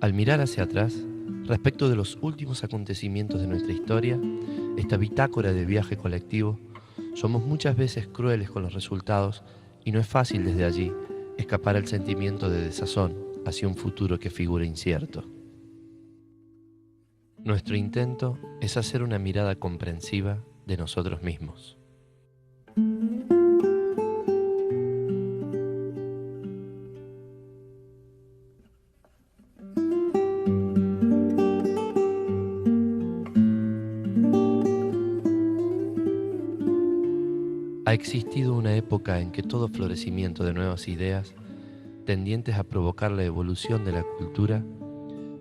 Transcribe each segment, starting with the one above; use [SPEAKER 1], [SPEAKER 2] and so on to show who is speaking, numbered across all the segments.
[SPEAKER 1] Al mirar hacia atrás, respecto de los últimos acontecimientos de nuestra historia, esta bitácora de viaje colectivo, somos muchas veces crueles con los resultados y no es fácil desde allí escapar al sentimiento de desazón hacia un futuro que figura incierto. Nuestro intento es hacer una mirada comprensiva de nosotros mismos. Ha existido una época en que todo florecimiento de nuevas ideas, tendientes a provocar la evolución de la cultura,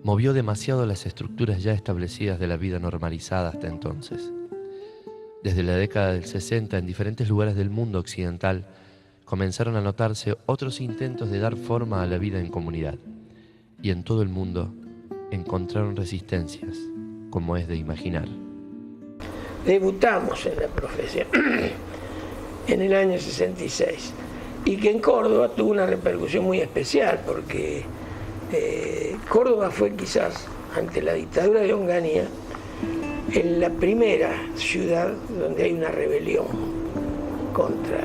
[SPEAKER 1] movió demasiado las estructuras ya establecidas de la vida normalizada hasta entonces. Desde la década del 60, en diferentes lugares del mundo occidental, comenzaron a notarse otros intentos de dar forma a la vida en comunidad, y en todo el mundo encontraron resistencias, como es de imaginar.
[SPEAKER 2] Debutamos en la profesión en el año 66, y que en Córdoba tuvo una repercusión muy especial, porque Córdoba fue quizás, ante la dictadura de Onganía, en la primera ciudad donde hay una rebelión contra...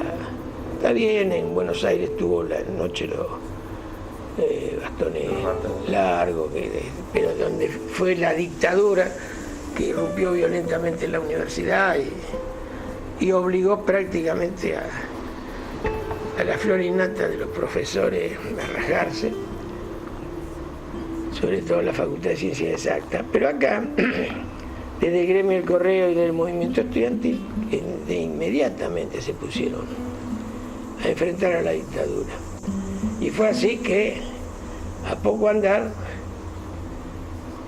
[SPEAKER 2] Está bien, en Buenos Aires tuvo la noche los bastones largos, pero donde fue la dictadura que irrumpió violentamente en la universidad y obligó prácticamente a la flor innata de los profesores a rajarse, sobre todo la Facultad de Ciencias Exactas. Pero acá, desde el gremio del Correo y del movimiento estudiantil, inmediatamente se pusieron a enfrentar a la dictadura. Y fue así que, a poco andar,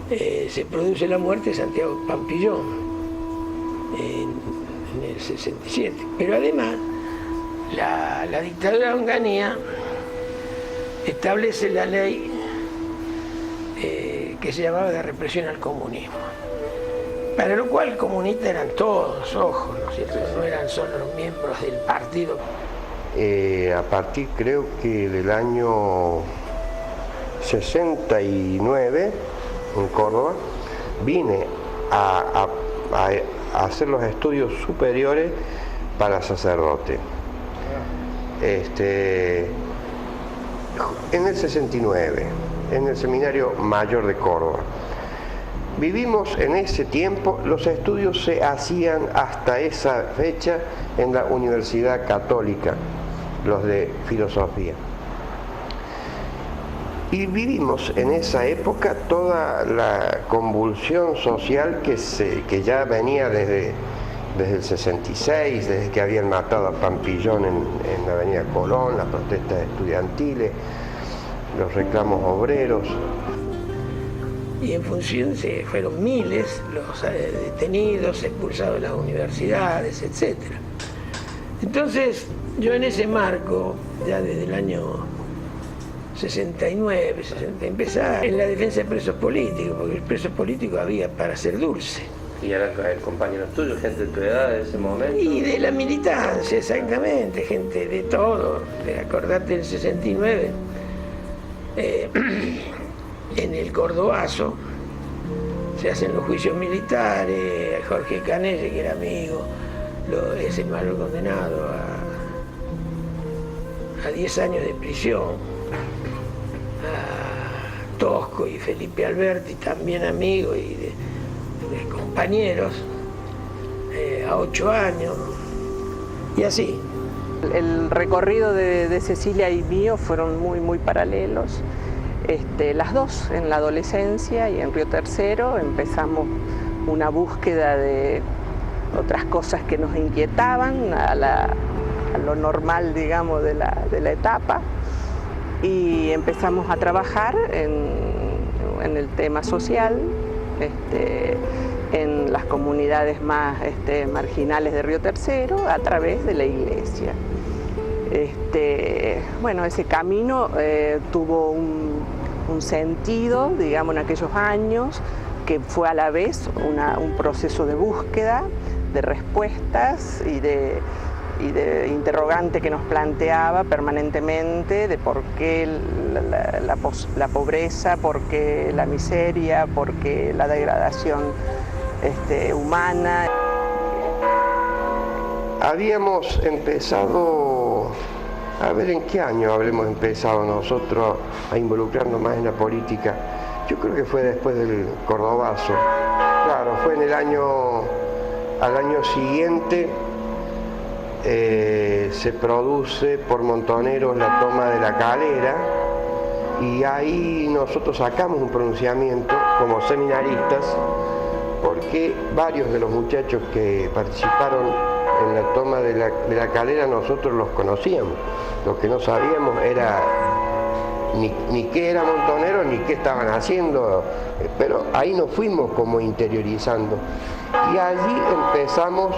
[SPEAKER 2] se produce la muerte de Santiago Pampillón en el 67. Pero además, la dictadura de Onganía establece la ley que se llamaba de represión al comunismo, para lo cual comunistas eran todos, ojo, ¿no es cierto? No eran solo los miembros del partido.
[SPEAKER 3] A partir, creo que del año 69, en Córdoba, vine a hacer los estudios superiores para sacerdote. En el 69, en el Seminario Mayor de Córdoba. Vivimos en ese tiempo, los estudios se hacían hasta esa fecha en la Universidad Católica, los de filosofía. Y vivimos en esa época toda la convulsión social que ya venía desde el 66, desde que habían matado a Pampillón en la avenida Colón, las protestas estudiantiles, los reclamos obreros.
[SPEAKER 2] Y en función fueron miles los detenidos, expulsados de las universidades, etc. Entonces, yo en ese marco, ya desde el año 69, 60, empezaba en la defensa de presos políticos, porque el preso político había para ser dulce.
[SPEAKER 4] ¿Y eran compañeros tuyos, gente de tu edad de ese momento?
[SPEAKER 2] Y de la militancia, exactamente, gente de todo. Acordate del 69, en el Cordobazo se hacen los juicios militares, Jorge Canelle, que era amigo, es el mayor condenado a 10 años de prisión, a Tosco y Felipe Alberti, también amigos y de compañeros, a 8 años, y así.
[SPEAKER 5] El recorrido de Cecilia y mío fueron muy paralelos. Las dos en la adolescencia y en Río Tercero empezamos una búsqueda de otras cosas que nos inquietaban, a lo normal, digamos, de la etapa, y empezamos a trabajar en el tema social, en las comunidades más marginales de Río Tercero a través de la iglesia. Bueno, ese camino tuvo un sentido, digamos, en aquellos años, que fue a la vez un proceso de búsqueda, de respuestas y de y de interrogante que nos planteaba permanentemente de por qué la pobreza, por qué la miseria, por qué la degradación humana.
[SPEAKER 3] Habíamos empezado, a ver en qué año habremos empezado nosotros a involucrarnos más en la política. Yo creo que fue después del Cordobazo. Claro, fue en el al año siguiente se produce por Montoneros la toma de La Calera, y ahí nosotros sacamos un pronunciamiento como seminaristas, porque varios de los muchachos que participaron en la toma de la Calera nosotros los conocíamos. Lo que no sabíamos era ni qué era Montonero ni qué estaban haciendo, pero ahí nos fuimos como interiorizando, y allí empezamos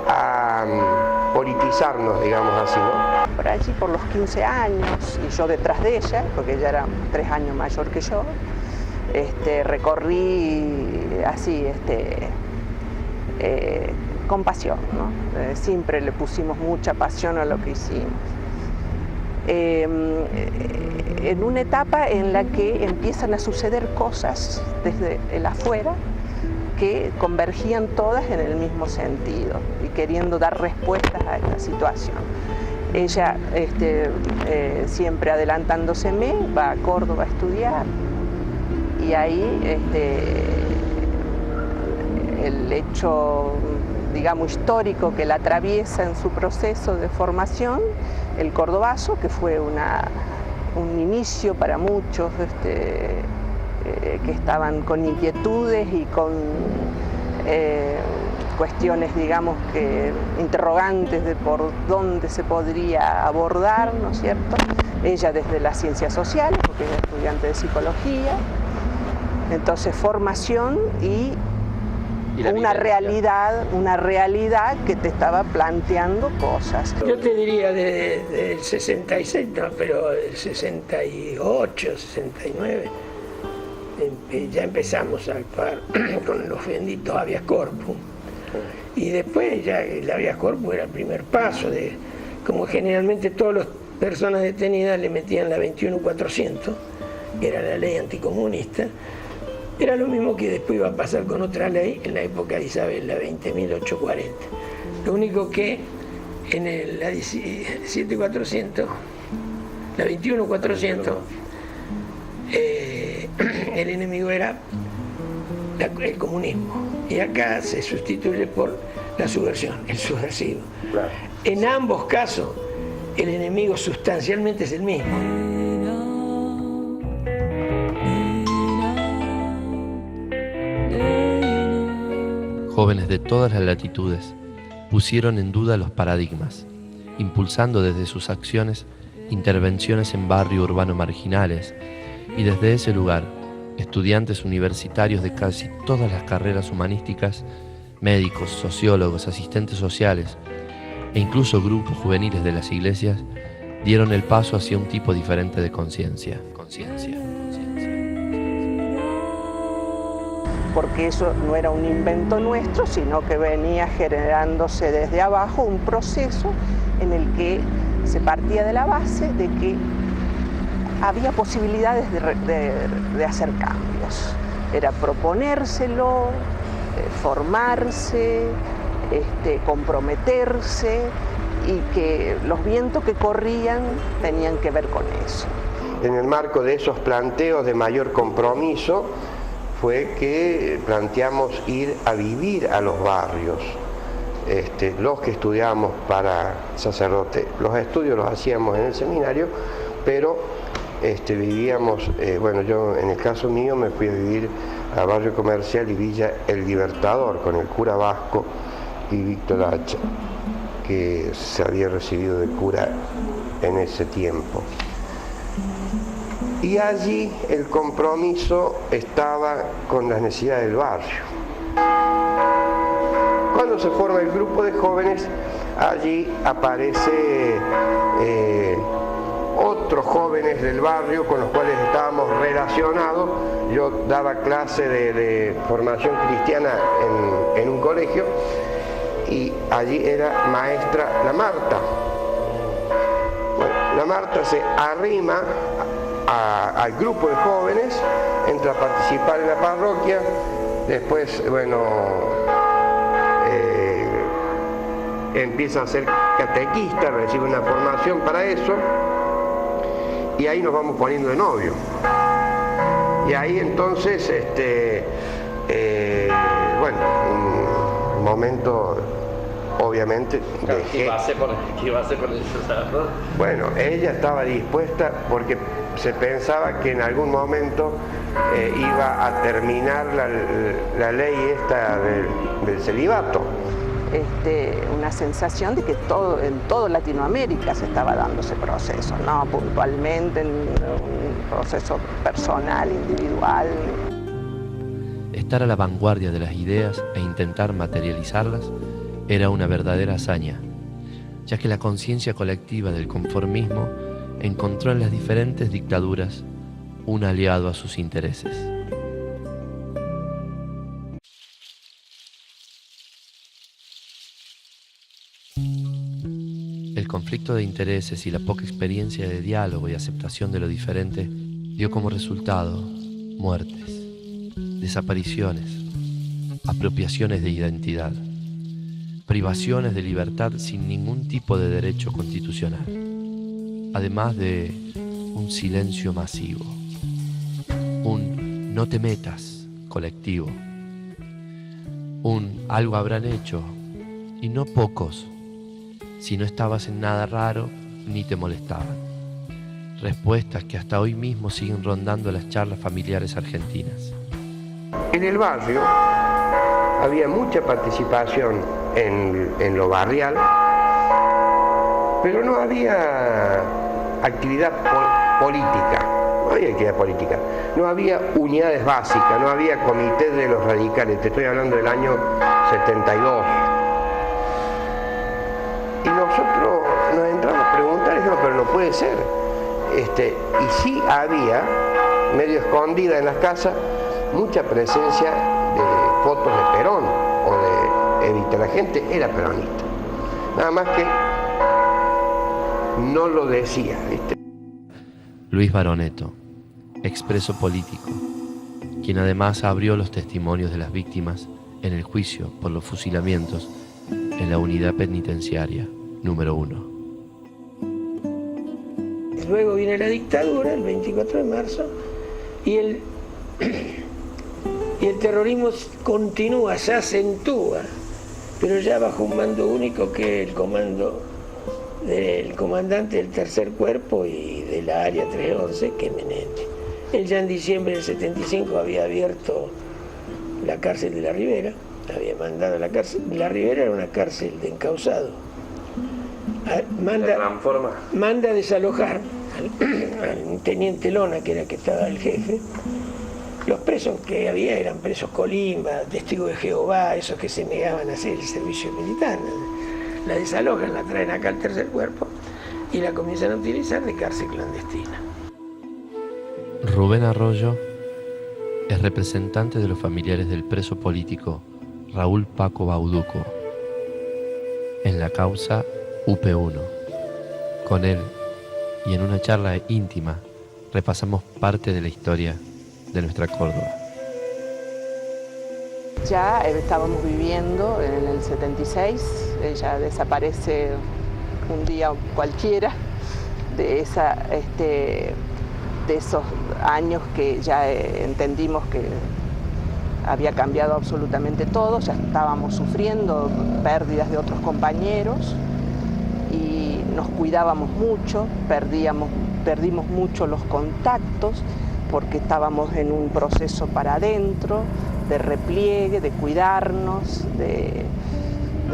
[SPEAKER 3] a politizarnos, digamos así, ¿no?
[SPEAKER 5] Por allí, por los 15 años, y yo detrás de ella, porque ella era 3 años mayor que yo, recorrí así, con pasión, ¿no? Siempre le pusimos mucha pasión a lo que hicimos. En una etapa en la que empiezan a suceder cosas desde el afuera que convergían todas en el mismo sentido y queriendo dar respuestas a esta situación. Ella, siempre adelantándoseme, va a Córdoba a estudiar, y ahí el hecho, digamos, histórico que la atraviesa en su proceso de formación, el Cordobazo, que fue un inicio para muchos que estaban con inquietudes y con cuestiones, digamos, interrogantes de por dónde se podría abordar, ¿no es cierto? Ella desde las ciencias sociales, porque ella es estudiante de psicología, entonces formación y una realidad que te estaba planteando cosas.
[SPEAKER 2] Yo te diría del 66, no, pero del 68, 69, ya empezamos a actuar con los benditos habeas corpus. Y después ya el habeas corpus era el primer paso, como generalmente todas las personas detenidas le metían la 21.400, que era la ley anticomunista. Era lo mismo que después iba a pasar con otra ley en la época de Isabel, la 20.840. Lo único que en la 17.400, la 21.400, el enemigo era el comunismo. Y acá se sustituye por la subversión, el subversivo. Claro. En ambos casos, el enemigo sustancialmente es el mismo.
[SPEAKER 1] Jóvenes de todas las latitudes pusieron en duda los paradigmas, impulsando desde sus acciones intervenciones en barrios urbanos marginales, y desde ese lugar, estudiantes universitarios de casi todas las carreras humanísticas, médicos, sociólogos, asistentes sociales e incluso grupos juveniles de las iglesias dieron el paso hacia un tipo diferente de conciencia.
[SPEAKER 5] Porque eso no era un invento nuestro, sino que venía generándose desde abajo un proceso en el que se partía de la base de que había posibilidades de hacer cambios. Era proponérselo, formarse, comprometerse, y que los vientos que corrían tenían que ver con eso.
[SPEAKER 3] En el marco de esos planteos de mayor compromiso fue que planteamos ir a vivir a los barrios, los que estudiábamos para sacerdote. Los estudios los hacíamos en el seminario, pero vivíamos, yo en el caso mío me fui a vivir a Barrio Comercial y Villa El Libertador con el cura Vasco y Víctor Hacha, que se había recibido de cura en ese tiempo. Y allí el compromiso estaba con las necesidades del barrio. Cuando se forma el grupo de jóvenes, allí aparece otros jóvenes del barrio con los cuales estábamos relacionados. Yo daba clase de formación cristiana en un colegio, y allí era maestra la Marta. Bueno, la Marta se arrima al grupo de jóvenes, entra a participar en la parroquia, después, bueno, empieza a ser catequista, recibe una formación para eso, y ahí nos vamos poniendo de novio. Y ahí entonces, bueno, un momento, obviamente,
[SPEAKER 4] ¿Qué iba a hacer con el sacerdote?
[SPEAKER 3] Bueno, ella estaba dispuesta porque se pensaba que en algún momento iba a terminar la ley esta del celibato.
[SPEAKER 5] Una sensación de que en toda Latinoamérica se estaba dando ese proceso, no puntualmente en un proceso personal, individual.
[SPEAKER 1] Estar a la vanguardia de las ideas e intentar materializarlas era una verdadera hazaña, ya que la conciencia colectiva del conformismo encontró en las diferentes dictaduras un aliado a sus intereses. El conflicto de intereses y la poca experiencia de diálogo y aceptación de lo diferente dio como resultado muertes, desapariciones, apropiaciones de identidad, privaciones de libertad sin ningún tipo de derecho constitucional, además de un silencio masivo, un no te metas colectivo, un algo habrán hecho y no pocos, si no estabas en nada raro ni te molestaban. Respuestas que hasta hoy mismo siguen rondando las charlas familiares argentinas.
[SPEAKER 3] En el barrio había mucha participación en lo barrial, pero no había actividad política, no había unidades básicas, no había comités de los radicales, te estoy hablando del año 72. Y nosotros nos entramos a preguntar, no, pero no puede ser. Y sí había, medio escondida en las casas, mucha presencia de fotos de Perón o de Evita. La gente era peronista. Nada más que no lo decía, ¿viste?
[SPEAKER 1] Luis Baroneto, expreso político, quien además abrió los testimonios de las víctimas en el juicio por los fusilamientos en la unidad penitenciaria número 1.
[SPEAKER 2] Luego viene la dictadura, el 24 de marzo, y el terrorismo continúa, se acentúa, pero ya bajo un mando único que es el comando del comandante del tercer cuerpo y de la área 311, que es Menéndez. Él ya en diciembre del 75 había abierto la cárcel de La Ribera, había mandado a la cárcel. La Ribera era una cárcel de encausados. Manda a desalojar al teniente Lona, que era el que estaba el jefe. Los presos que había eran presos Colimba, testigos de Jehová, esos que se negaban a hacer el servicio militar. La desalojan, la traen acá al tercer cuerpo y la comienzan a utilizar de cárcel clandestina.
[SPEAKER 1] Rubén Arroyo es representante de los familiares del preso político Raúl Paco Bauduco en la causa UP1. Con él y en una charla íntima repasamos parte de la historia de nuestra Córdoba.
[SPEAKER 5] Ya estábamos viviendo en el 76, ella desaparece un día cualquiera de esos años que ya entendimos que había cambiado absolutamente todo, ya estábamos sufriendo pérdidas de otros compañeros y nos cuidábamos mucho, perdimos mucho los contactos porque estábamos en un proceso para adentro, de repliegue, de cuidarnos, de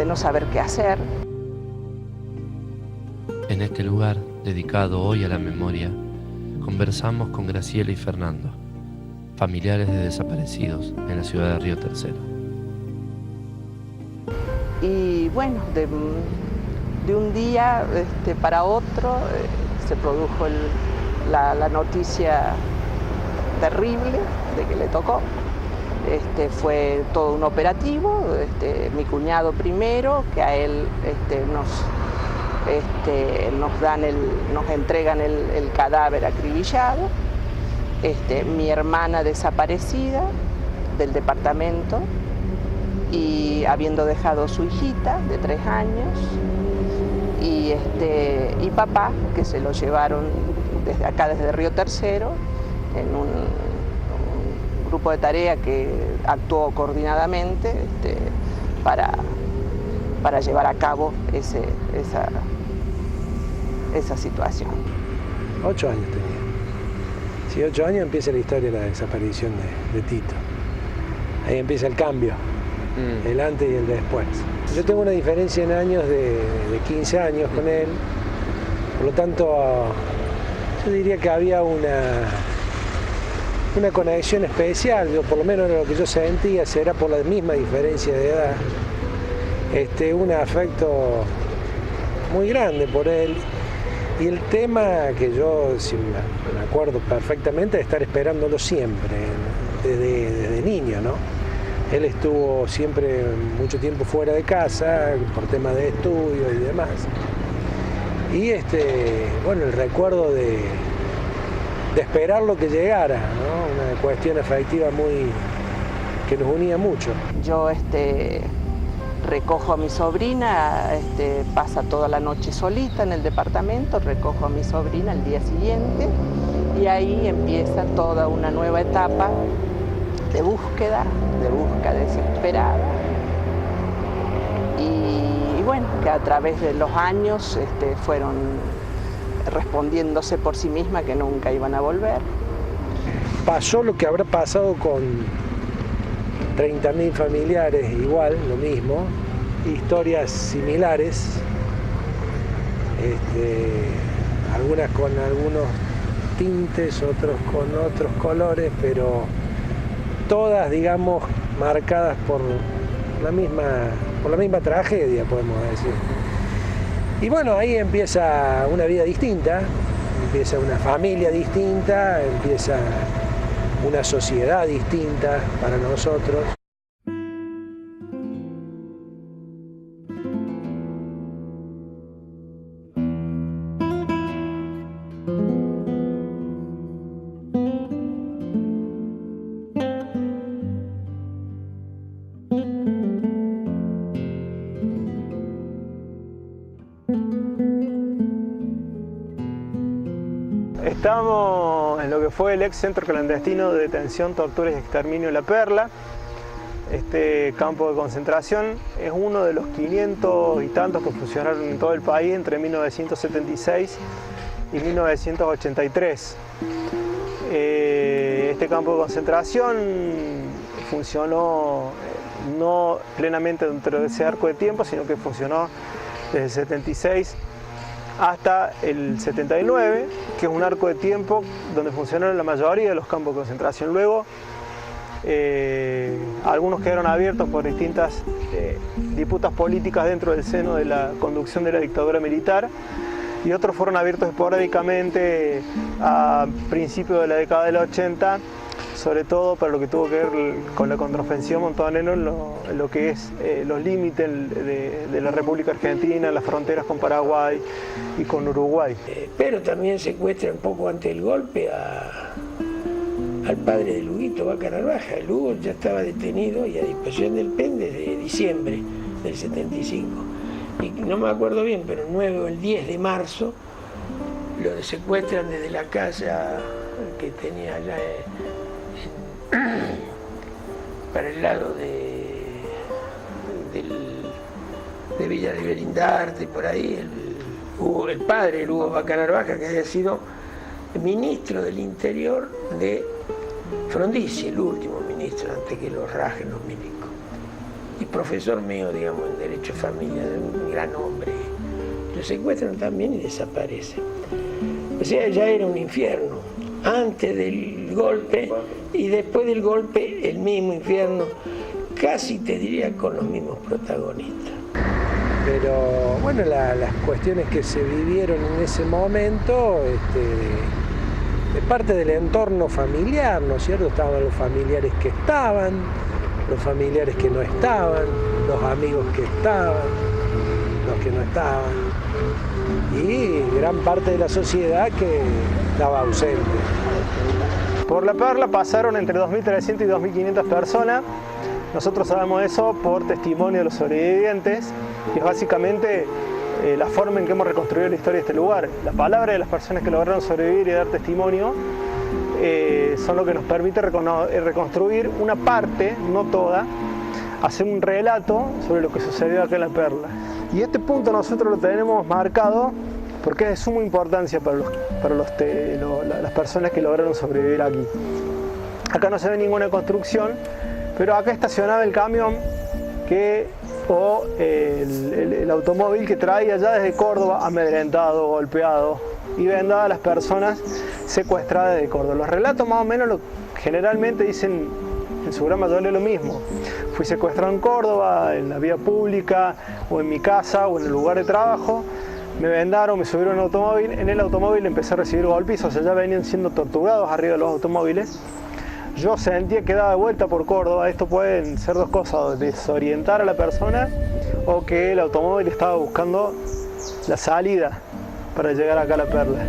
[SPEAKER 5] no saber qué hacer.
[SPEAKER 1] En este lugar, dedicado hoy a la memoria, conversamos con Graciela y Fernando, familiares de desaparecidos en la ciudad de Río Tercero.
[SPEAKER 5] Y bueno, de un día para otro se produjo la noticia terrible de que le tocó. fue todo un operativo, mi cuñado primero, que a él nos entregan el cadáver acribillado, mi hermana desaparecida del departamento y habiendo dejado su hijita de 3 años y papá, que se lo llevaron desde acá, desde Río Tercero, en un grupo de tarea que actuó coordinadamente para llevar a cabo esa situación.
[SPEAKER 6] 8 años tenía. Sí, 8 años empieza la historia de la desaparición de Tito. Ahí empieza el cambio, el antes y el después. Yo tengo una diferencia en años de 15 años con él, por lo tanto yo diría que había una conexión especial, por lo menos lo que yo sentía, será por la misma diferencia de edad, un afecto muy grande por él. Y el tema que yo si me acuerdo perfectamente de estar esperándolo siempre, desde niño, ¿no? Él estuvo siempre mucho tiempo fuera de casa, por temas de estudio y demás. Y bueno, el recuerdo de esperar lo que llegara, ¿no? Una cuestión afectiva que nos unía mucho.
[SPEAKER 5] Yo recojo a mi sobrina, pasa toda la noche solita en el departamento, recojo a mi sobrina el día siguiente y ahí empieza toda una nueva etapa de búsqueda desesperada. Y bueno, que a través de los años fueron respondiéndose por sí misma que nunca iban a volver.
[SPEAKER 6] Pasó lo que habrá pasado con 30.000 familiares, igual, lo mismo, historias similares, algunas con algunos tintes, otros con otros colores, pero todas, digamos, marcadas por la misma tragedia, podemos decir. Y bueno, ahí empieza una vida distinta, empieza una familia distinta, empieza una sociedad distinta para nosotros.
[SPEAKER 7] Estamos en lo que fue el ex centro clandestino de detención, tortura y exterminio La Perla. Este campo de concentración es uno de los 500 y tantos que funcionaron en todo el país entre 1976 y 1983. Este campo de concentración funcionó no plenamente dentro de ese arco de tiempo, sino que funcionó desde el 76 hasta el 79, que es un arco de tiempo donde funcionaron la mayoría de los campos de concentración. Luego, algunos quedaron abiertos por distintas disputas políticas dentro del seno de la conducción de la dictadura militar, y otros fueron abiertos esporádicamente a principios de la década del 80, sobre todo para lo que tuvo que ver con la contraofensiva montonera en lo que es los límites de la República Argentina, las fronteras con Paraguay y con Uruguay.
[SPEAKER 2] Pero también secuestran poco antes del golpe al padre de Luguito, Vaca Narvaja. Lugo ya estaba detenido y a disposición del PEN desde diciembre del 75. Y no me acuerdo bien, pero el 9 o el 10 de marzo lo secuestran desde la casa que tenía allá para el lado de Villa de Berindarte, por ahí, el padre, Lugo Vaca Narvaja, que había sido ministro del Interior de Frondizi, el último ministro antes que los rajen los milicos, y profesor mío, digamos, en Derecho de Familia, de un gran hombre. Lo secuestran también y desaparecen. O sea, ya era un infierno, antes del golpe y después del golpe el mismo infierno, casi te diría con los mismos protagonistas.
[SPEAKER 6] Pero bueno, las cuestiones que se vivieron en ese momento de parte del entorno familiar, ¿no es cierto? Estaban los familiares que estaban, los familiares que no estaban, los amigos que estaban, los que no estaban, y gran parte de la sociedad que estaba ausente.
[SPEAKER 7] Por La Perla pasaron entre 2.300 y 2.500 personas. Nosotros sabemos eso por testimonio de los sobrevivientes, y es básicamente la forma en que hemos reconstruido la historia de este lugar. La palabra de las personas que lograron sobrevivir y dar testimonio son lo que nos permite reconstruir una parte, no toda, hacer un relato sobre lo que sucedió acá en La Perla. Y este punto nosotros lo tenemos marcado porque es de suma importancia para las personas que lograron sobrevivir aquí. Acá no se ve ninguna construcción, pero acá estacionaba el camión o el automóvil que traía ya desde Córdoba amedrentado, golpeado y vendado a las personas secuestradas de Córdoba. Los relatos más o menos generalmente dicen en su gran mayoría lo mismo. Fui secuestrado en Córdoba, en la vía pública, o en mi casa, o en el lugar de trabajo. Me vendaron, me subieron en automóvil. En el automóvil empecé a recibir golpes, o sea, ya venían siendo torturados arriba de los automóviles. Yo sentía que daba vuelta por Córdoba. Esto pueden ser dos cosas: desorientar a la persona o que el automóvil estaba buscando la salida para llegar acá a La Perla.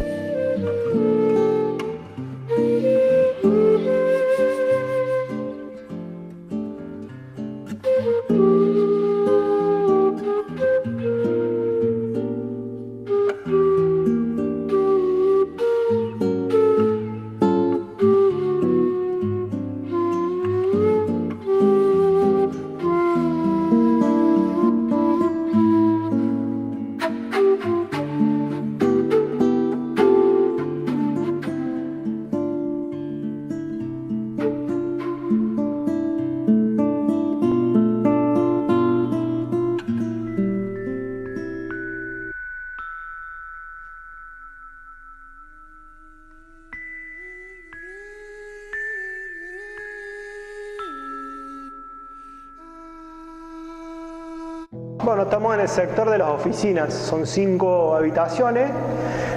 [SPEAKER 7] Bueno, estamos en el sector de las oficinas. Son 5 habitaciones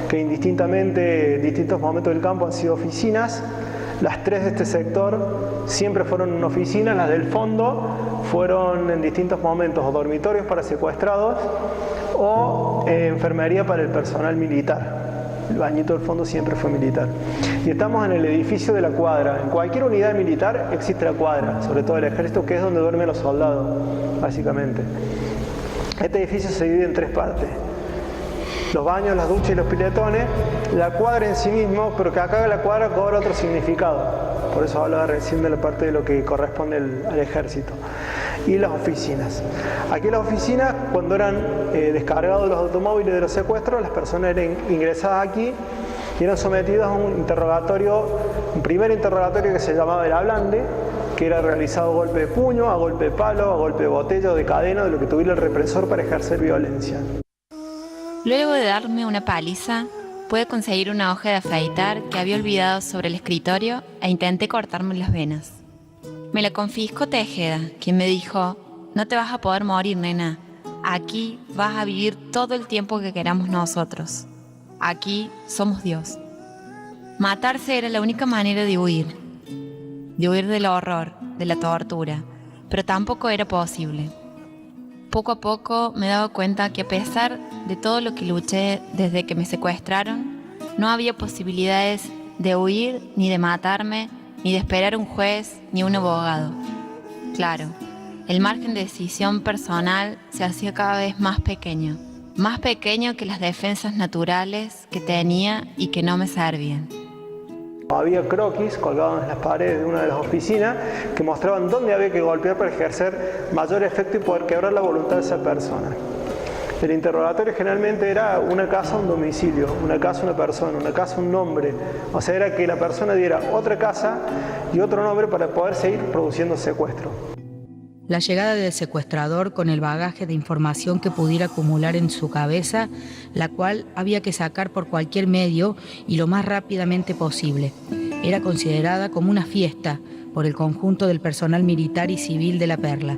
[SPEAKER 7] que indistintamente en distintos momentos del campo han sido oficinas. Las 3 de este sector siempre fueron oficinas. Las del fondo fueron en distintos momentos o dormitorios para secuestrados o enfermería para el personal militar. El bañito del fondo siempre fue militar. Y estamos en el edificio de la cuadra. En cualquier unidad militar existe la cuadra, sobre todo el ejército, que es donde duermen los soldados, básicamente. Este edificio se divide en 3 partes: los baños, las duchas y los piletones, la cuadra en sí mismo, pero que acá la cuadra cobra otro significado. Por eso hablaba recién de la parte de lo que corresponde al ejército. Y las oficinas. Aquí las oficinas, cuando eran descargados los automóviles de los secuestros, las personas eran ingresadas aquí y eran sometidas a un primer interrogatorio que se llamaba el ablande, que era realizado a golpe de puño, a golpe de palo, a golpe de botella o de cadena, de lo que tuviera el represor para ejercer violencia.
[SPEAKER 8] Luego de darme una paliza, pude conseguir una hoja de afeitar que había olvidado sobre el escritorio e intenté cortarme las venas. Me la confiscó Tejeda, quien me dijo: no te vas a poder morir, nena. Aquí vas a vivir todo el tiempo que queramos nosotros. Aquí somos Dios. Matarse era la única manera de huir del horror, de la tortura, pero tampoco era posible. Poco a poco me daba cuenta que a pesar de todo lo que luché desde que me secuestraron, no había posibilidades de huir, ni de matarme, ni de esperar un juez, ni un abogado. Claro, el margen de decisión personal se hacía cada vez más pequeño que las defensas naturales que tenía y que no me servían.
[SPEAKER 7] Había croquis colgados en las paredes de una de las oficinas que mostraban dónde había que golpear para ejercer mayor efecto y poder quebrar la voluntad de esa persona. El interrogatorio generalmente era una casa, un domicilio, una casa, una persona, una casa, un nombre. O sea, era que la persona diera otra casa y otro nombre para poder seguir produciendo secuestro.
[SPEAKER 9] La llegada del secuestrador con el bagaje de información que pudiera acumular en su cabeza, la cual había que sacar por cualquier medio y lo más rápidamente posible. Era considerada como una fiesta por el conjunto del personal militar y civil de La Perla.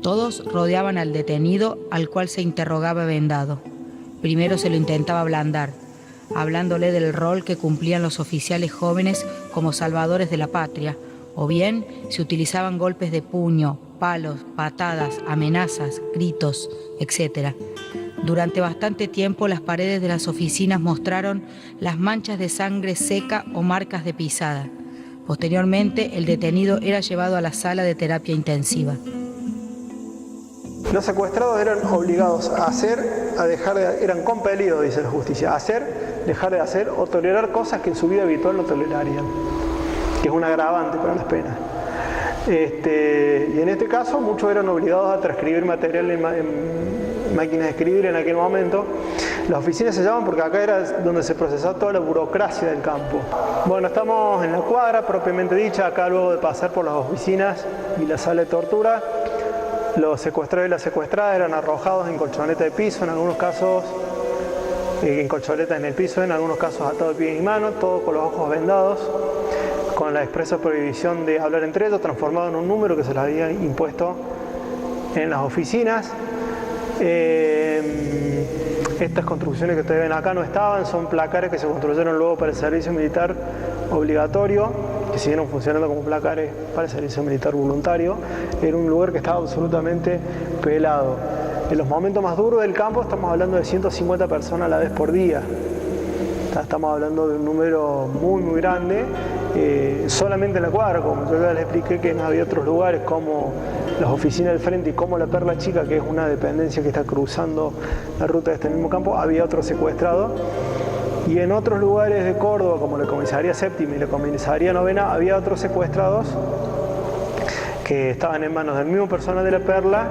[SPEAKER 9] Todos rodeaban al detenido, al cual se interrogaba vendado. Primero se lo intentaba ablandar. hablándole del rol que cumplían los oficiales jóvenes como salvadores de la patria, o bien se utilizaban golpes de puño, palos, patadas, amenazas, gritos, etc. Durante bastante tiempo las paredes de las oficinas mostraron las manchas de sangre seca o marcas de pisada. Posteriormente, el detenido era llevado a la sala de terapia intensiva.
[SPEAKER 7] Los secuestrados eran obligados a hacer, a dejar de, eran compelidos, dice la justicia, a hacer, dejar de hacer o tolerar cosas que en su vida habitual no tolerarían, que es un agravante para las penas. Y en este caso muchos eran obligados a transcribir material en máquinas de escribir en aquel momento. Las oficinas se llaman porque acá era donde se procesaba toda la burocracia del campo. Bueno, estamos en la cuadra propiamente dicha, acá luego de pasar por las oficinas y la sala de tortura, los secuestrados y las secuestradas eran arrojados en colchoneta de piso, en algunos casos en colchoneta en el piso, en algunos casos atados de pies y manos, todo con los ojos vendados, con la expresa prohibición de hablar entre ellos, transformado en un número que se les había impuesto en las oficinas. Estas construcciones que ustedes ven acá no estaban, son placares que se construyeron luego para el servicio militar obligatorio, que siguieron funcionando como placares para el servicio militar voluntario. Era un lugar que estaba absolutamente pelado. En los momentos más duros del campo estamos hablando de 150 personas a la vez por día. Estamos hablando de un número muy muy grande, solamente en la cuadra, como yo ya les expliqué que había otros lugares como las oficinas del frente y como la Perla Chica, que es una dependencia que está cruzando la ruta de este mismo campo, había otro secuestrado. Y en otros lugares de Córdoba, como la comisaría séptima y la comisaría novena, había otros secuestrados que estaban en manos del mismo personal de la Perla,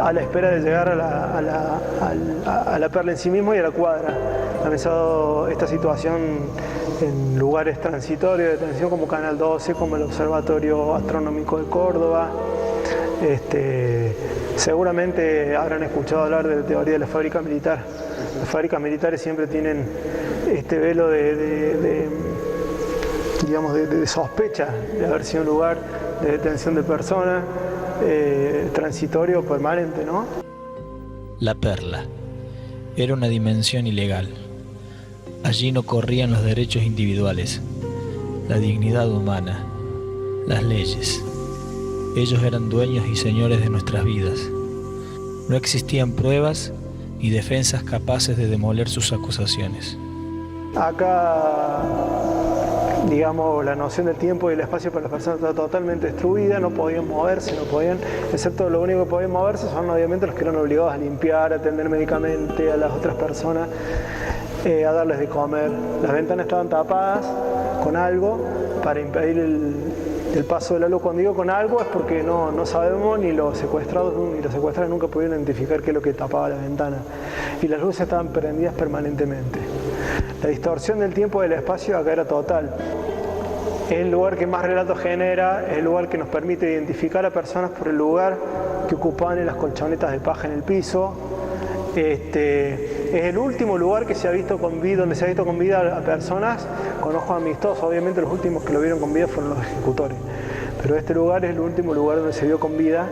[SPEAKER 7] a la espera de llegar a la Perla en sí mismo y a la cuadra. Han pensado esta situación en lugares transitorios de detención como Canal 12, como el Observatorio Astronómico de Córdoba. Seguramente habrán escuchado hablar de la teoría de la fábrica militar. Las fábricas militares siempre tienen este velo de sospecha de haber sido un lugar de detención de personas, transitorio permanente, ¿no?
[SPEAKER 10] La Perla era una dimensión ilegal. Allí no corrían los derechos individuales, la dignidad humana, las leyes. Ellos eran dueños y señores de nuestras vidas. No existían pruebas ni defensas capaces de demoler sus acusaciones.
[SPEAKER 7] Acá, digamos, la noción del tiempo y el espacio para las personas está totalmente destruida, no podían moverse, excepto lo único que podían moverse son obviamente los que eran obligados a limpiar, a atender médicamente a las otras personas, a darles de comer. Las ventanas estaban tapadas con algo para impedir el paso de la luz. Cuando digo con algo es porque no sabemos, ni los secuestrados ni los secuestrados nunca pudieron identificar qué es lo que tapaba la ventana. Y las luces estaban prendidas permanentemente. La distorsión del tiempo y del espacio acá era total. Es el lugar que más relatos genera, es el lugar que nos permite identificar a personas por el lugar que ocupaban en las colchonetas de paja en el piso. Es el último lugar que se ha visto con vida, donde se ha visto con vida a personas con ojos amistosos. Obviamente los últimos que lo vieron con vida fueron los ejecutores, pero este lugar es el último lugar donde se vio con vida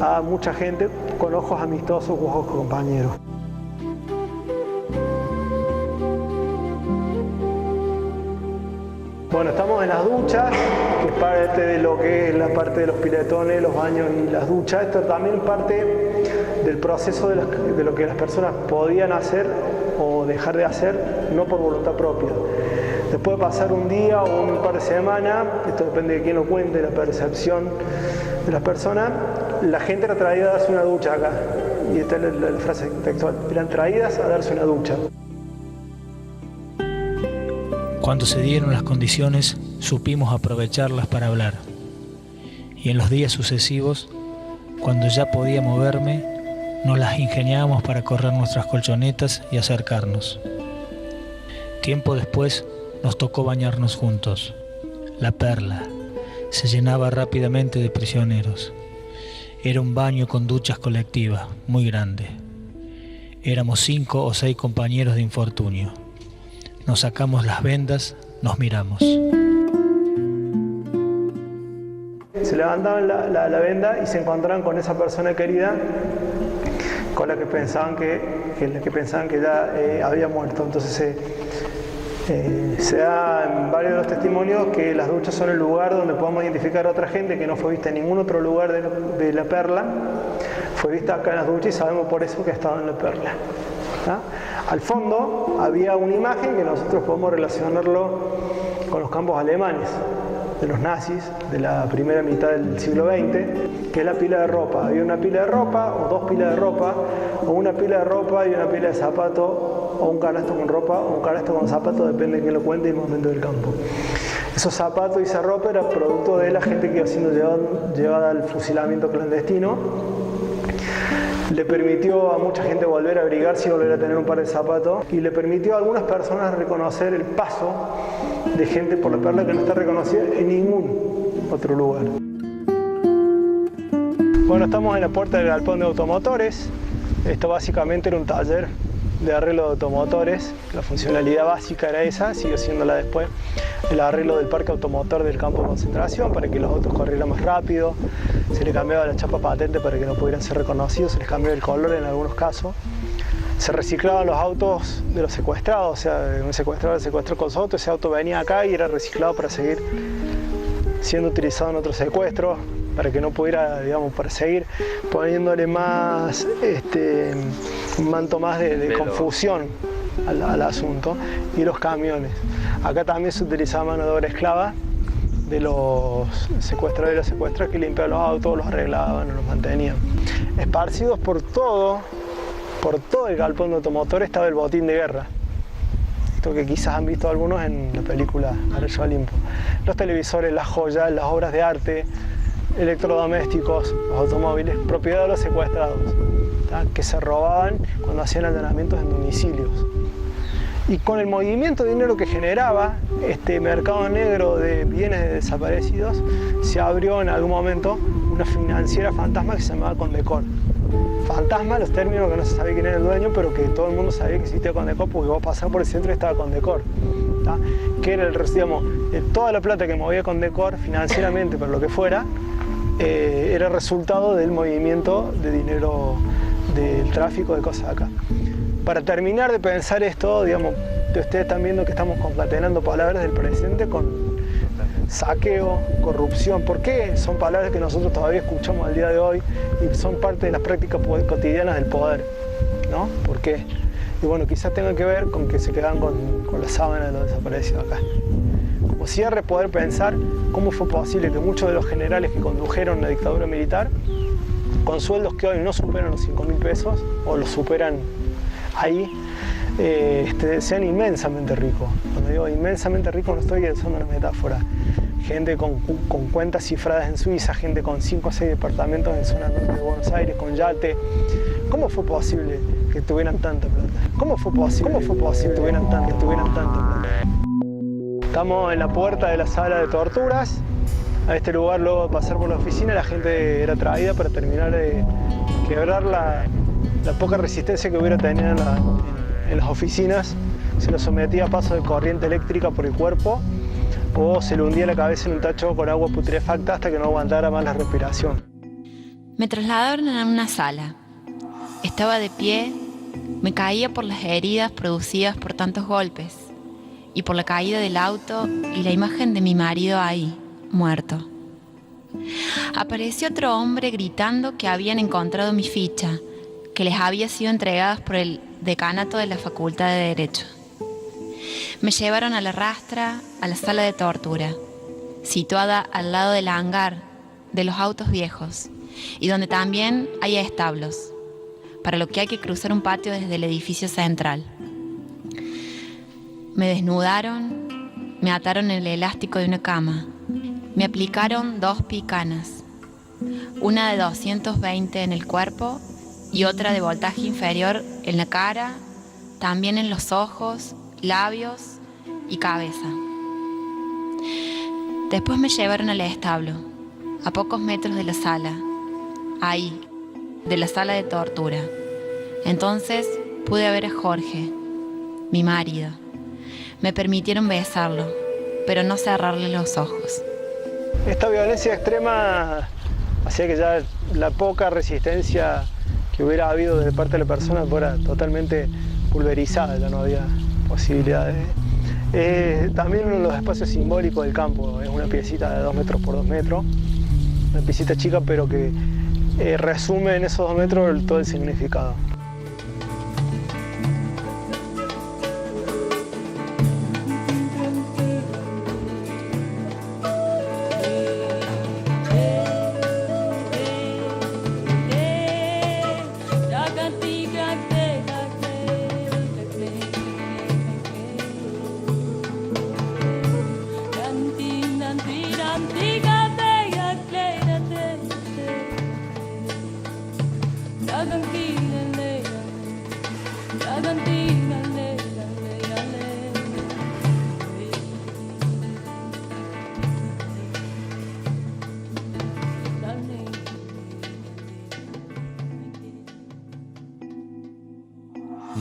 [SPEAKER 7] a mucha gente con ojos amistosos u ojos compañeros. Bueno, estamos en las duchas, que es parte de lo que es la parte de los piletones, los baños y las duchas. Esto también parte del proceso de lo que las personas podían hacer o dejar de hacer, no por voluntad propia. Después de pasar un día o un par de semanas, esto depende de quién lo cuente, la percepción de las personas, la gente era traída a darse una ducha acá. Y esta es la frase textual, eran traídas a darse una ducha.
[SPEAKER 10] Cuando se dieron las condiciones, supimos aprovecharlas para hablar. Y en los días sucesivos, cuando ya podía moverme, nos las ingeniábamos para correr nuestras colchonetas y acercarnos. Tiempo después, nos tocó bañarnos juntos. La Perla se llenaba rápidamente de prisioneros. Era un baño con duchas colectivas, muy grande. Éramos 5 o 6 compañeros de infortunio. Nos sacamos las vendas, nos miramos.
[SPEAKER 7] Se levantaban la venda y se encontraban con esa persona querida con la que pensaban que ya había muerto. Entonces Se da en varios de los testimonios que las duchas son el lugar donde podemos identificar a otra gente que no fue vista en ningún otro lugar de La Perla. Fue vista acá en las duchas y sabemos por eso que estaba en La Perla. Al fondo había una imagen que nosotros podemos relacionarlo con los campos alemanes de los nazis de la primera mitad del siglo XX, que es la pila de ropa. Había una pila de ropa o dos pilas de ropa, o una pila de ropa y una pila de zapatos, o un canasto con ropa o un canasto con zapatos, depende de quién lo cuente y el momento del campo. Esos zapatos y esa ropa era producto de la gente que iba siendo llevada al fusilamiento clandestino. Le permitió a mucha gente volver a abrigarse y volver a tener un par de zapatos, y le permitió a algunas personas reconocer el paso de gente por La Perla que no está reconocida en ningún otro lugar. Bueno, estamos en la puerta del galpón de automotores. Esto básicamente era un taller de arreglo de automotores. La funcionalidad básica era esa, siguió siéndola después. El arreglo del parque automotor del campo de concentración para que los autos corrieran más rápido. Se le cambiaba la chapa patente para que no pudieran ser reconocidos, se les cambiaba el color en algunos casos. Se reciclaban los autos de los secuestrados, o sea, un secuestrador secuestró con su auto, ese auto venía acá y era reciclado para seguir siendo utilizado en otro secuestro, para que no pudiera, digamos, para seguir poniéndole más, un manto más de confusión al asunto. Y los camiones. Acá también se utilizaba mano de obra esclava de los secuestradores y las secuestradas que limpiaban los autos, los arreglaban, los mantenían. Esparcidos por todo el galpón de automotores estaba el botín de guerra. Esto que quizás han visto algunos en la película Arreyo Olimpo. Los televisores, las joyas, las obras de arte, electrodomésticos, los automóviles, propiedad de los secuestrados, que se robaban cuando hacían allanamientos en domicilios. Y con el movimiento de dinero que generaba este mercado negro de bienes de desaparecidos, se abrió en algún momento una financiera fantasma que se llamaba Condecor. Fantasma, los términos que no se sabía quién era el dueño, pero que todo el mundo sabía que existía Condecor porque vos pasabas por el centro y estaba Condecor. Que era toda la plata que movía Condecor financieramente, por lo que fuera, era resultado del movimiento de dinero del tráfico de cosas acá. Para terminar de pensar esto, digamos, ustedes están viendo que estamos concatenando palabras del presente con saqueo, corrupción. ¿Por qué? Son palabras que nosotros todavía escuchamos al día de hoy y son parte de las prácticas cotidianas del poder, ¿no? ¿Por qué? Y bueno, quizás tenga que ver con que se quedan con la sábana de los desaparecidos acá. Como cierre, poder pensar cómo fue posible que muchos de los generales que condujeron la dictadura militar, con sueldos que hoy no superan los 5.000 pesos, o los superan ahí, sean inmensamente ricos. Cuando digo inmensamente ricos no estoy usando una metáfora. Gente con cuentas cifradas en Suiza, gente con 5 o 6 departamentos en zona norte de Buenos Aires, con yate. ¿Cómo fue posible que tuvieran tanta plata? ¿Cómo fue posible que tuvieran tanta plata? Estamos en la puerta de la sala de torturas. A este lugar, luego de pasar por la oficina, la gente era traída para terminar de quebrar la poca resistencia que hubiera tenido en las oficinas. Se lo sometía a paso de corriente eléctrica por el cuerpo o se le hundía la cabeza en un tacho con agua putrefacta hasta que no aguantara más la respiración.
[SPEAKER 8] Me trasladaron a una sala. Estaba de pie, me caía por las heridas producidas por tantos golpes y por la caída del auto y la imagen de mi marido ahí, muerto. Apareció otro hombre gritando que habían encontrado mi ficha, que les había sido entregada por el decanato de la Facultad de Derecho. Me llevaron a la rastra, a la sala de tortura, situada al lado del hangar de los autos viejos, y donde también hay establos, para lo que hay que cruzar un patio desde el edificio central. Me desnudaron, me ataron el elástico de una cama, me aplicaron 2 picanas, una de 220 en el cuerpo y otra de voltaje inferior en la cara, también en los ojos, labios y cabeza. Después me llevaron al establo, a pocos metros de la sala, ahí, de la sala de tortura. Entonces pude ver a Jorge, mi marido. Me permitieron besarlo, pero no cerrarle los ojos.
[SPEAKER 7] Esta violencia extrema hacía que ya la poca resistencia que hubiera habido de parte de la persona fuera totalmente pulverizada, ya no había posibilidad También uno de los espacios simbólicos del campo, es una piecita de 2 metros por 2 metros, una piecita chica pero que resume en esos 2 metros todo el significado.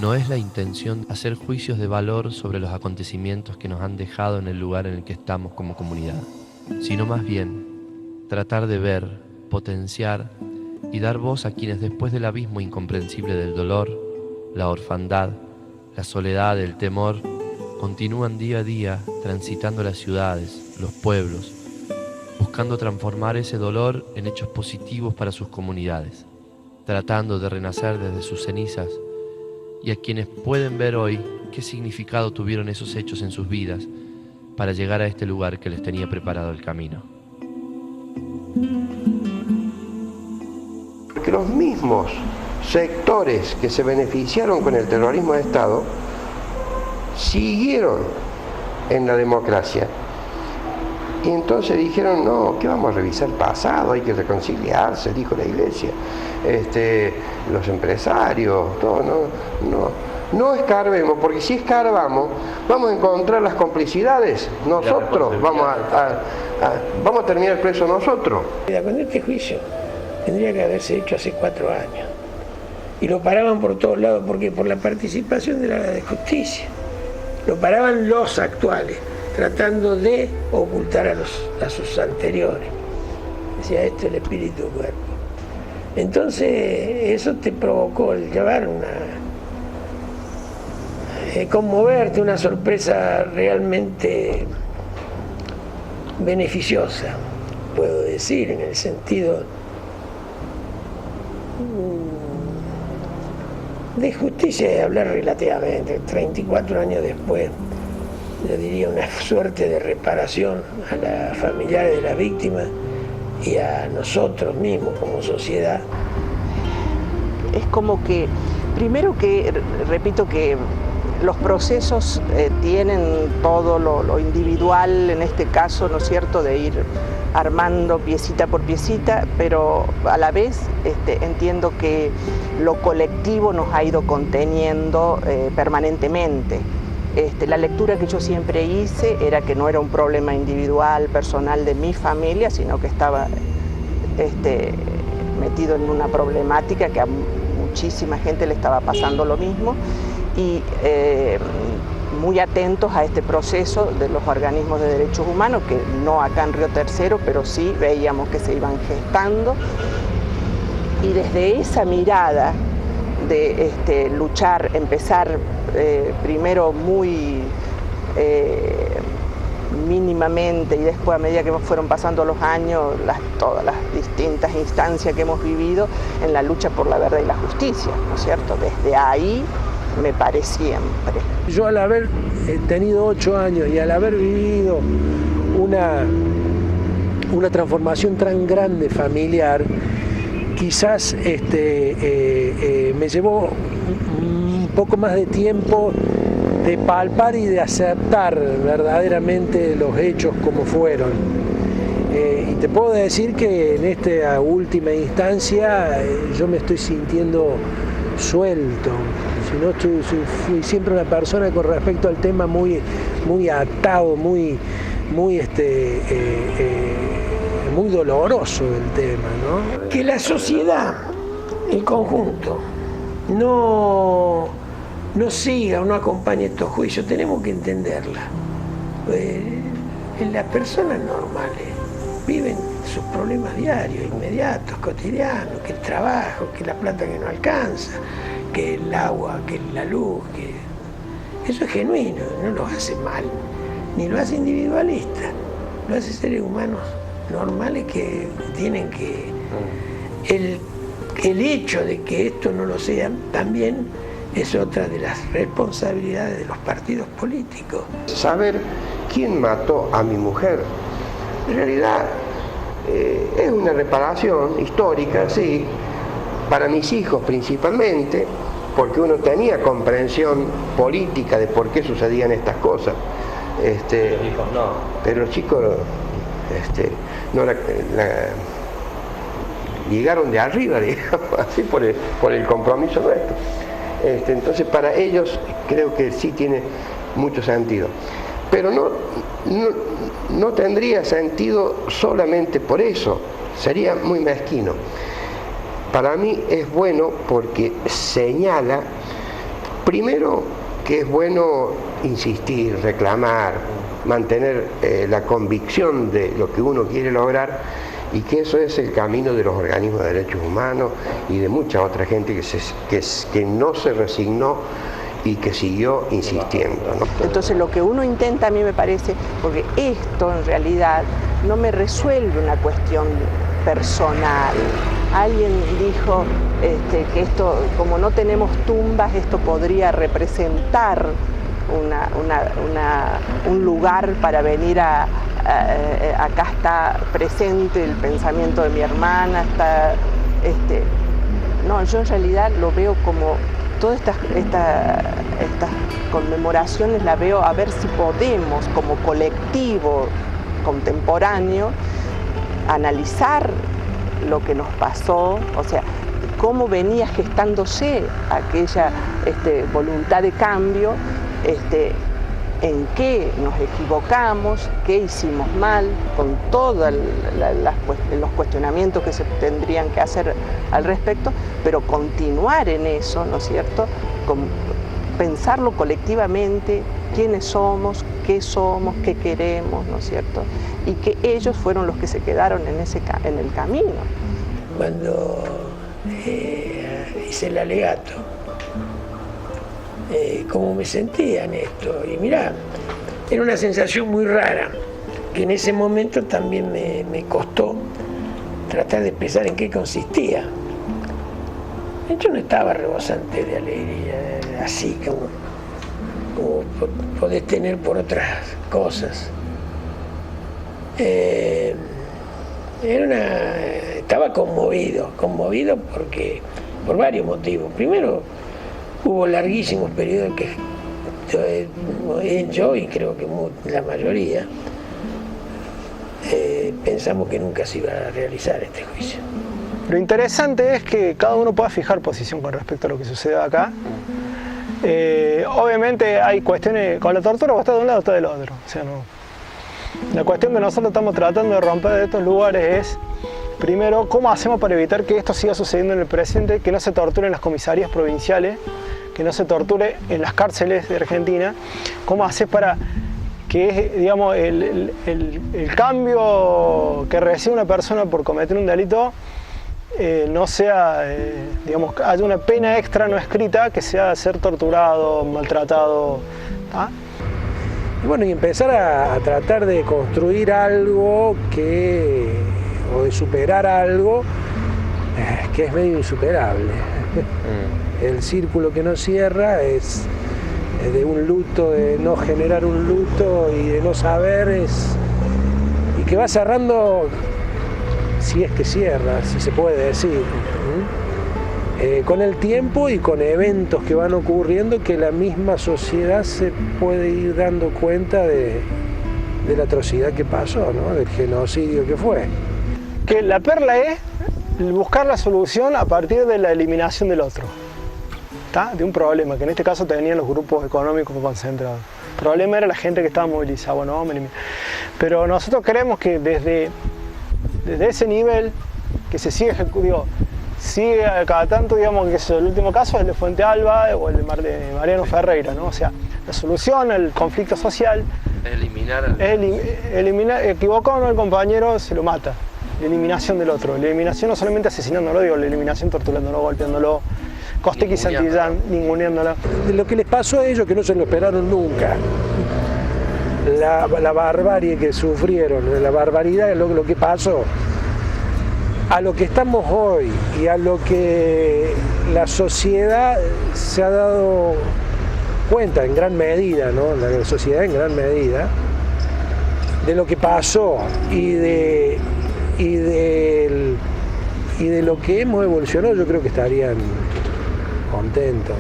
[SPEAKER 1] No es la intención hacer juicios de valor sobre los acontecimientos que nos han dejado en el lugar en el que estamos como comunidad, sino más bien tratar de ver, potenciar y dar voz a quienes después del abismo incomprensible del dolor, la orfandad, la soledad, el temor, continúan día a día transitando las ciudades, los pueblos, buscando transformar ese dolor en hechos positivos para sus comunidades, tratando de renacer desde sus cenizas, y a quienes pueden ver hoy qué significado tuvieron esos hechos en sus vidas para llegar a este lugar que les tenía preparado el camino.
[SPEAKER 3] Porque los mismos sectores que se beneficiaron con el terrorismo de Estado siguieron en la democracia. Y entonces dijeron, no, ¿qué vamos a revisar el pasado? Hay que reconciliarse, dijo la Iglesia. Los empresarios, todo, no escarbemos, porque si escarbamos vamos a encontrar las complicidades nosotros, vamos a terminar presos nosotros.
[SPEAKER 2] Con este juicio tendría que haberse hecho hace 4 años y lo paraban por todos lados, porque por la participación de la justicia lo paraban los actuales, tratando de ocultar a sus anteriores. Decía, esto es el espíritu cuerpo. Entonces eso te provocó el llevar conmoverte, una sorpresa realmente beneficiosa, puedo decir, en el sentido de justicia, de hablar relativamente, 34 años después, yo diría una suerte de reparación a los familiares de la víctima y a nosotros mismos como sociedad.
[SPEAKER 5] Es como que, primero que, repito que los procesos tienen todo lo individual, en este caso, ¿no es cierto?, de ir armando piecita por piecita, pero a la vez entiendo que lo colectivo nos ha ido conteniendo permanentemente. La lectura que yo siempre hice era que no era un problema individual, personal de mi familia, sino que estaba metido en una problemática que a muchísima gente le estaba pasando lo mismo, y muy atentos a este proceso de los organismos de derechos humanos, que no acá en Río Tercero, pero sí veíamos que se iban gestando, y desde esa mirada de luchar, empezar primero muy mínimamente y después, a medida que fueron pasando los años, todas las distintas instancias que hemos vivido en la lucha por la verdad y la justicia, ¿no es cierto? Desde ahí me paré siempre.
[SPEAKER 6] Yo, al haber tenido 8 años y al haber vivido una transformación tan grande familiar, quizás me llevó un poco más de tiempo de palpar y de aceptar verdaderamente los hechos como fueron. Y te puedo decir que en esta última instancia yo me estoy sintiendo suelto. Si no, fui siempre una persona con respecto al tema muy atado, muy doloroso el tema, ¿no?
[SPEAKER 2] Que la sociedad, el conjunto, no siga o no acompañe estos juicios, tenemos que entenderla. Las personas normales viven sus problemas diarios, inmediatos, cotidianos, que el trabajo, que la plata que no alcanza, que el agua, que la luz, Eso es genuino, no los hace mal, ni lo hace individualista, lo hace seres humanos normales que tienen que... El hecho de que esto no lo sean también es otra de las responsabilidades de los partidos políticos.
[SPEAKER 3] Saber quién mató a mi mujer, en realidad es una reparación histórica, sí, para mis hijos principalmente, porque uno tenía comprensión política de por qué sucedían estas cosas.
[SPEAKER 4] Los hijos no.
[SPEAKER 3] Pero los chicos no llegaron de arriba, digamos, así por el compromiso nuestro. Entonces para ellos creo que sí tiene mucho sentido. Pero no tendría sentido solamente por eso, sería muy mezquino. Para mí es bueno porque señala, primero, que es bueno insistir, reclamar, mantener la convicción de lo que uno quiere lograr, y que eso es el camino de los organismos de derechos humanos y de mucha otra gente que no se resignó y que siguió insistiendo, ¿no?
[SPEAKER 5] Entonces lo que uno intenta, a mí me parece, porque esto en realidad no me resuelve una cuestión personal. Alguien dijo que esto, como no tenemos tumbas, esto podría representar un lugar para venir acá está presente el pensamiento de mi hermana, no, yo en realidad lo veo como todas estas conmemoraciones, la veo a ver si podemos como colectivo contemporáneo analizar lo que nos pasó, o sea, cómo venía gestándose aquella voluntad de cambio, en qué nos equivocamos, qué hicimos mal, con todos los cuestionamientos que se tendrían que hacer al respecto, pero continuar en eso, ¿no es cierto?, pensarlo colectivamente, quiénes somos, qué queremos, ¿no es cierto?, y que ellos fueron los que se quedaron en el camino.
[SPEAKER 2] Cuando hice el alegato, cómo me sentía en esto, y mirá, era una sensación muy rara, que en ese momento también me costó tratar de expresar en qué consistía. Yo no estaba rebosante de alegría, así como podés tener por otras cosas. Estaba conmovido por varios motivos. Primero, hubo larguísimos periodos que yo y creo que la mayoría pensamos que nunca se iba a realizar este juicio.
[SPEAKER 7] Lo interesante es que cada uno pueda fijar posición con respecto a lo que sucede acá. Obviamente hay cuestiones, con la tortura o está de un lado o está del otro. O sea, no. La cuestión que nosotros estamos tratando de romper de estos lugares es, primero, cómo hacemos para evitar que esto siga sucediendo en el presente, que no se torture en las comisarías provinciales, que no se torture en las cárceles de Argentina. ¿Cómo haces para que, digamos, el cambio que recibe una persona por cometer un delito no sea, digamos, haya una pena extra no escrita que sea ser torturado, maltratado? ¿Ah?
[SPEAKER 6] Y bueno, y empezar a tratar de construir algo o de superar algo que es medio insuperable. El círculo que no cierra es de un luto, de no generar un luto y de no saber, y que va cerrando, si es que cierra, si se puede decir, con el tiempo y con eventos que van ocurriendo, que la misma sociedad se puede ir dando cuenta de la atrocidad que pasó, ¿no?, del genocidio que fue.
[SPEAKER 7] Que la perla es buscar la solución a partir de la eliminación del otro, ¿tá?, de un problema, que en este caso tenían los grupos económicos concentrados. El problema era la gente que estaba movilizada. Bueno, vamos a eliminar. Pero nosotros creemos que desde ese nivel que se sigue ejecutando, sigue cada tanto, digamos, que es el último caso es el de Fuente Alba o el de Mariano Ferreira, ¿no? O sea, la solución al conflicto social eliminar, equivocó o no el compañero, se lo mata. La eliminación del otro, la eliminación no solamente asesinándolo, digo, la eliminación torturándolo, golpeándolo, Costequi y Santillán, ninguneándola.
[SPEAKER 6] Lo que les pasó a ellos, que no se lo esperaron nunca, la barbarie que sufrieron, la barbaridad, lo que pasó, a lo que estamos hoy y a lo que la sociedad se ha dado cuenta en gran medida, ¿no? La sociedad en gran medida, de lo que pasó y de lo que hemos evolucionado, yo creo que estarían contentos.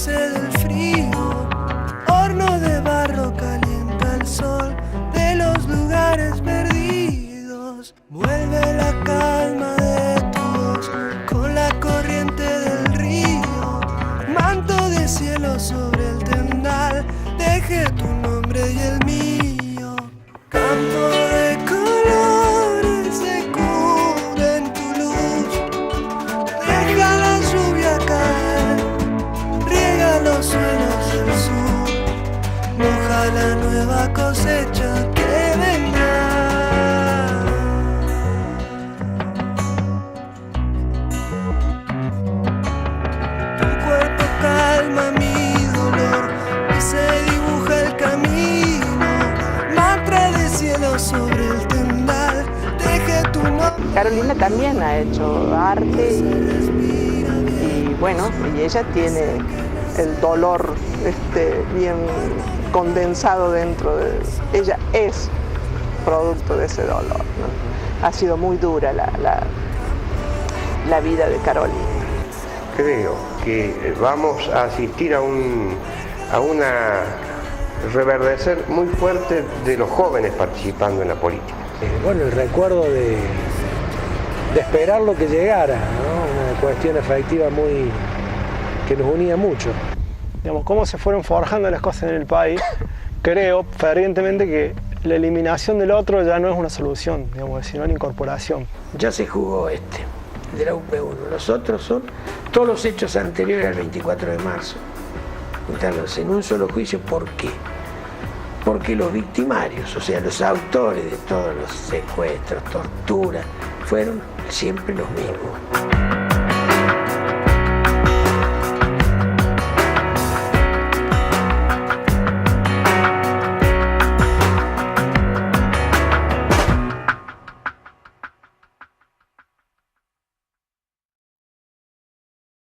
[SPEAKER 11] Del frío, horno de barro calienta el sol de los lugares perdidos. Vuelve la calma de tu voz con la corriente del río. Manto de cielo sobre el tendal, deje tu nombre y el mío. Campo de colores se cubre en tu luz. Deja la lluvia caer, los suelos del sur, moja la nueva cosecha que vendrá. Tu cuerpo calma mi dolor y se dibuja el camino. Mantra de cielo sobre el tendal, deje tu nombre.
[SPEAKER 5] Carolina también ha hecho arte y bueno, y ella tiene el dolor bien condensado dentro de ella, es producto de ese dolor, ¿no? Ha sido muy dura la vida de Carolina.
[SPEAKER 3] Creo que vamos a asistir a una reverdecer muy fuerte de los jóvenes participando en la política.
[SPEAKER 6] Bueno, el recuerdo de esperar lo que llegara, ¿no? Una cuestión afectiva que nos unía mucho.
[SPEAKER 7] Digamos, cómo se fueron forjando las cosas en el país, creo fervientemente que la eliminación del otro ya no es una solución, digamos, sino una incorporación.
[SPEAKER 2] Ya se jugó de la UP1. Los otros son todos los hechos anteriores al 24 de marzo. Juntarlos en un solo juicio, ¿por qué? Porque los victimarios, o sea, los autores de todos los secuestros, torturas, fueron siempre los mismos.